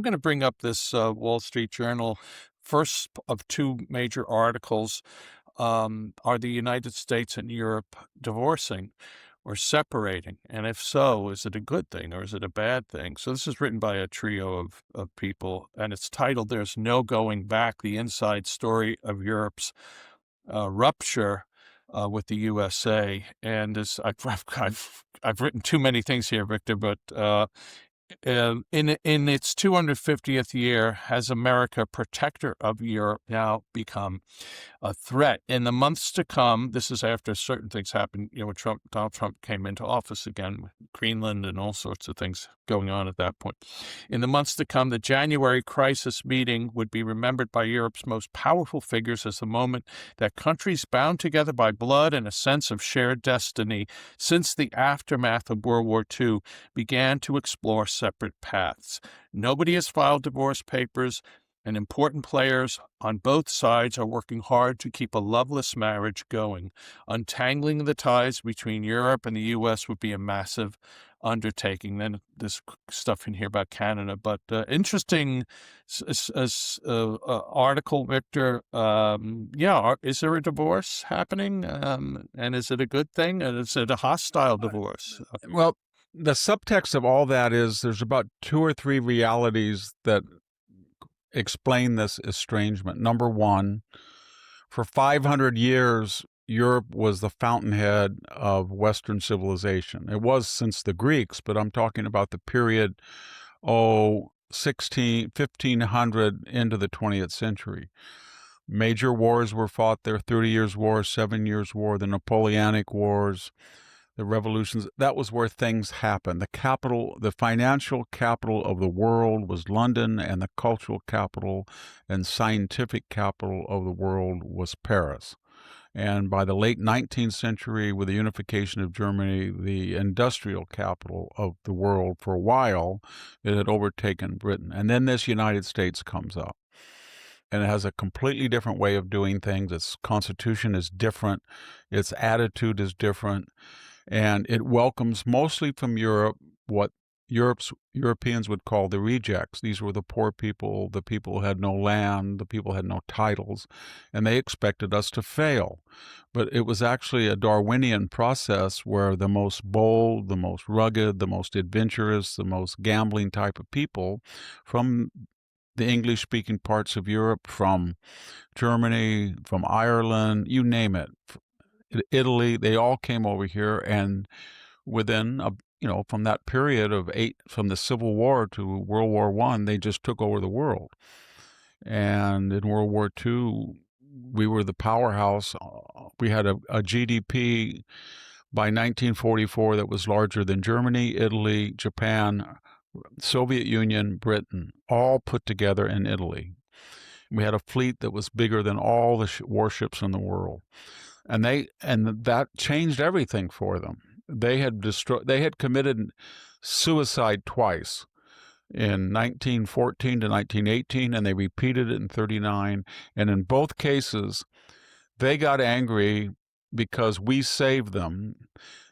going to bring up this Wall Street Journal. First of two major articles are the United States and Europe divorcing or separating? And if so, is it a good thing or is it a bad thing? So this is written by a trio of people, and it's titled "There's No Going Back: The Inside Story of Europe's Rupture with the USA." And this, I've written too many things here, Victor, but in its 250th year, has America, protector of Europe, now become a threat? In the months to come, this is after certain things happened, when Donald Trump came into office again, with Greenland and all sorts of things going on at that point. In the months to come, the January crisis meeting would be remembered by Europe's most powerful figures as the moment that countries bound together by blood and a sense of shared destiny since the aftermath of World War II began to explore separate paths. Nobody has filed divorce papers, and important players on both sides are working hard to keep a loveless marriage going. Untangling the ties between Europe and the U.S. would be a massive undertaking. Then this stuff in here about Canada, but interesting article, Victor. Is there a divorce happening? And is it a good thing? And is it a hostile divorce? Well, the subtext of all that is there's about two or three realities that explain this estrangement. Number one, for 500 years, Europe was the fountainhead of Western civilization. It was since the Greeks, but I'm talking about the period, 1500 into the 20th century. Major wars were fought there: 30 Years' War, 7 Years' War, the Napoleonic Wars, the revolutions. That was where things happened. The capital, the financial capital of the world was London, and the cultural capital and scientific capital of the world was Paris. And by the late 19th century, with the unification of Germany, the industrial capital of the world, for a while, it had overtaken Britain. And then this United States comes up. And it has a completely different way of doing things. Its constitution is different. Its attitude is different. And it welcomes mostly from Europe what Europeans would call the rejects. These were the poor people, the people who had no land, the people who had no titles, and they expected us to fail. But it was actually a Darwinian process where the most bold, the most rugged, the most adventurous, the most gambling type of people from the English-speaking parts of Europe, from Germany, from Ireland, you name it, Italy, they all came over here, and within from that period of from the Civil War to World War I, they just took over the world. And in World War II, we were the powerhouse. We had a GDP by 1944 that was larger than Germany, Italy, Japan, Soviet Union, Britain, all put together in Italy. We had a fleet that was bigger than all the warships in the world. And that changed everything for them. They had committed suicide twice, in 1914 to 1918, and they repeated it in 1939. And in both cases, they got angry because we saved them.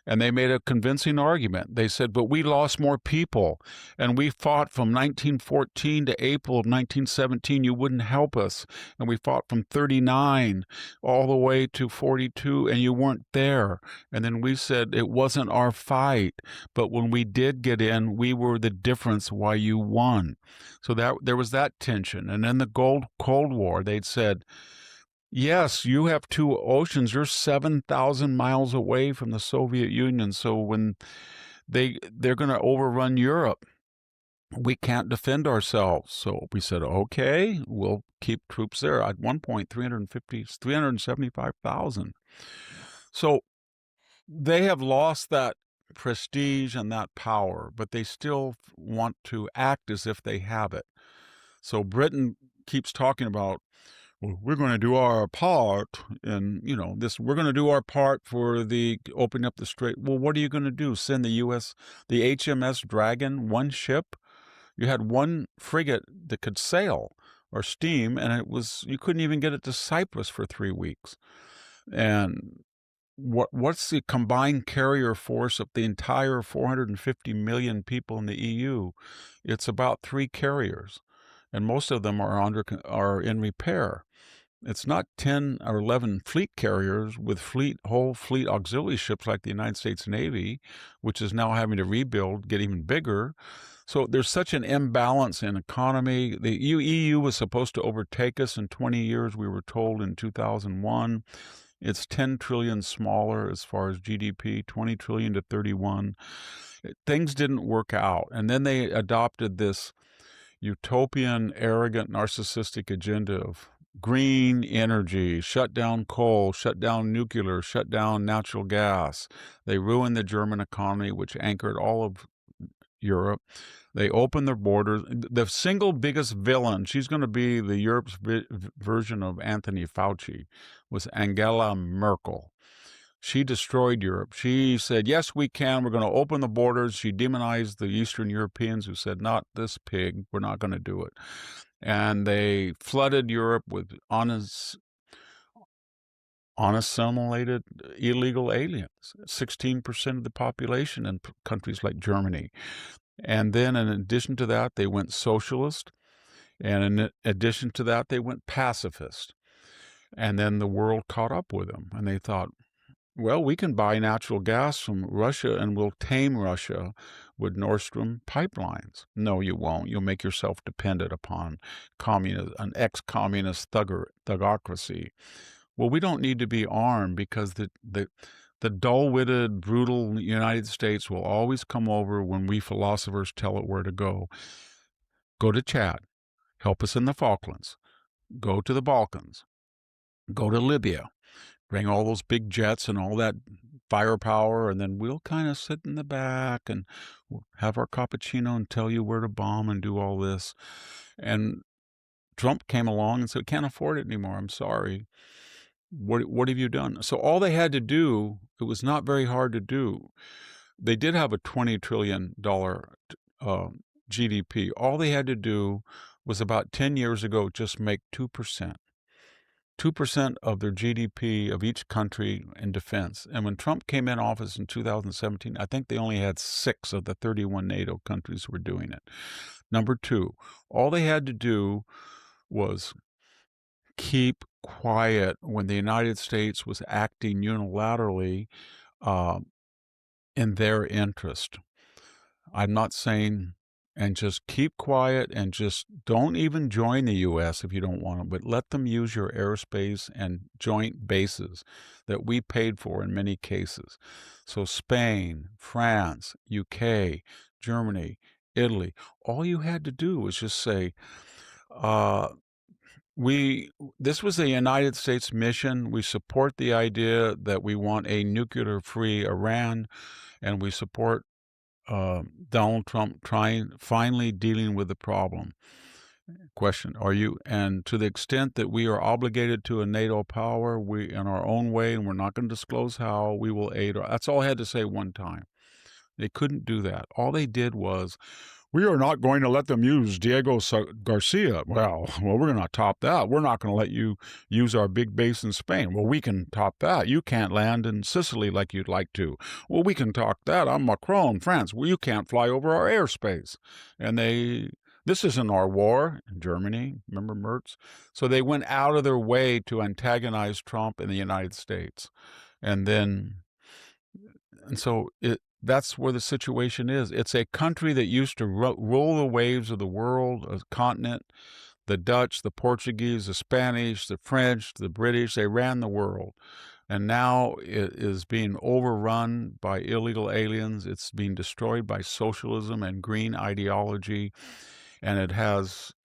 And they made a convincing argument. They said, but we lost more people, and we fought from 1914 to April of 1917. You wouldn't help us. And we fought from 1939 all the way to 1942, and you weren't there. And then we said it wasn't our fight, but when we did get in, we were the difference why you won. So that there was that tension. And then the Cold War, they'd said, yes, you have two oceans. You're 7,000 miles away from the Soviet Union. So when they're going to overrun Europe, we can't defend ourselves. So we said, okay, we'll keep troops there. At one point, 375,000. So they have lost that prestige and that power, but they still want to act as if they have it. So Britain keeps talking about, well, we're going to do our part, and we're going to do our part for the opening up the strait. Well, what are you going to do? Send the HMS Dragon, one ship? You had one frigate that could sail or steam, and you couldn't even get it to Cyprus for 3 weeks. And what's the combined carrier force of the entire 450 million people in the EU? It's about 3 carriers, and most of them are in repair. It's not 10 or 11 fleet carriers with whole fleet auxiliary ships like the United States Navy, which is now having to rebuild, get even bigger. So there's such an imbalance in economy. The EU was supposed to overtake us in 20 years, we were told in 2001. It's 10 trillion smaller as far as GDP, 20 trillion to 31. Things didn't work out. And then they adopted this utopian, arrogant, narcissistic agenda of green energy, shut down coal, shut down nuclear, shut down natural gas. They ruined the German economy, which anchored all of Europe. They opened their borders. The single biggest villain, she's going to be the Europe's version of Anthony Fauci, was Angela Merkel. She destroyed Europe. She said, yes, we can. We're going to open the borders. She demonized the Eastern Europeans who said, not this pig. We're not going to do it. And they flooded Europe with unassimilated illegal aliens, 16% of the population in countries like Germany. And then in addition to that, they went socialist. And in addition to that, they went pacifist. And then the world caught up with them. And they thought, well, we can buy natural gas from Russia and we'll tame Russia with Nord Stream pipelines. No, you won't. You'll make yourself dependent upon an ex-communist thugocracy. Well, we don't need to be armed because the dull-witted, brutal United States will always come over when we philosophers tell it where to go. Go to Chad. Help us in the Falklands. Go to the Balkans. Go to Libya. Bring all those big jets and all that firepower, and then we'll kind of sit in the back and have our cappuccino and tell you where to bomb and do all this. And Trump came along and said, we can't afford it anymore. I'm sorry. What have you done? So all they had to do, it was not very hard to do. They did have a $20 trillion GDP. All they had to do was about 10 years ago just make 2%. 2% of their GDP of each country in defense. And when Trump came in office in 2017, I think they only had 6 of the 31 NATO countries were doing it. Number 2, all they had to do was keep quiet when the United States was acting unilaterally in their interest. I'm not saying, and just keep quiet and just don't even join the U.S. if you don't want to, but let them use your airspace and joint bases that we paid for in many cases. So Spain, France, UK, Germany, Italy, all you had to do was just say, this was a United States mission. We support the idea that we want a nuclear-free Iran, and we support Donald Trump finally dealing with the problem. Question, are you, and to the extent that we are obligated to a NATO power, we, in our own way, and we're not going to disclose how, we will aid. That's all I had to say one time. They couldn't do that. All they did was, we are not going to let them use Diego Garcia. Well, we're going to top that. We're not going to let you use our big base in Spain. Well, we can top that. You can't land in Sicily like you'd like to. Well, we can top that. I'm Macron, France. Well, you can't fly over our airspace. And this isn't our war in Germany. Remember Merz? So they went out of their way to antagonize Trump in the United States. So that's where the situation is. It's a country that used to roll the waves of the world, a continent. The Dutch, the Portuguese, the Spanish, the French, the British, they ran the world. And now it is being overrun by illegal aliens. It's being destroyed by socialism and green ideology. And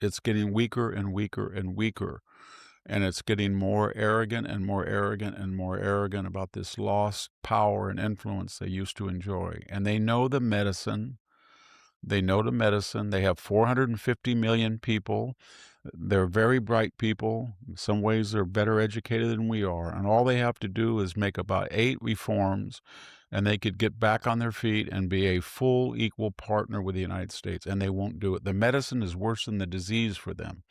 it's getting weaker and weaker and weaker. And it's getting more arrogant and more arrogant and more arrogant about this lost power and influence they used to enjoy. And they know the medicine. They know the medicine. They have 450 million people. They're very bright people. In some ways, they're better educated than we are. And all they have to do is make about 8 reforms, and they could get back on their feet and be a full, equal partner with the United States. And they won't do it. The medicine is worse than the disease for them.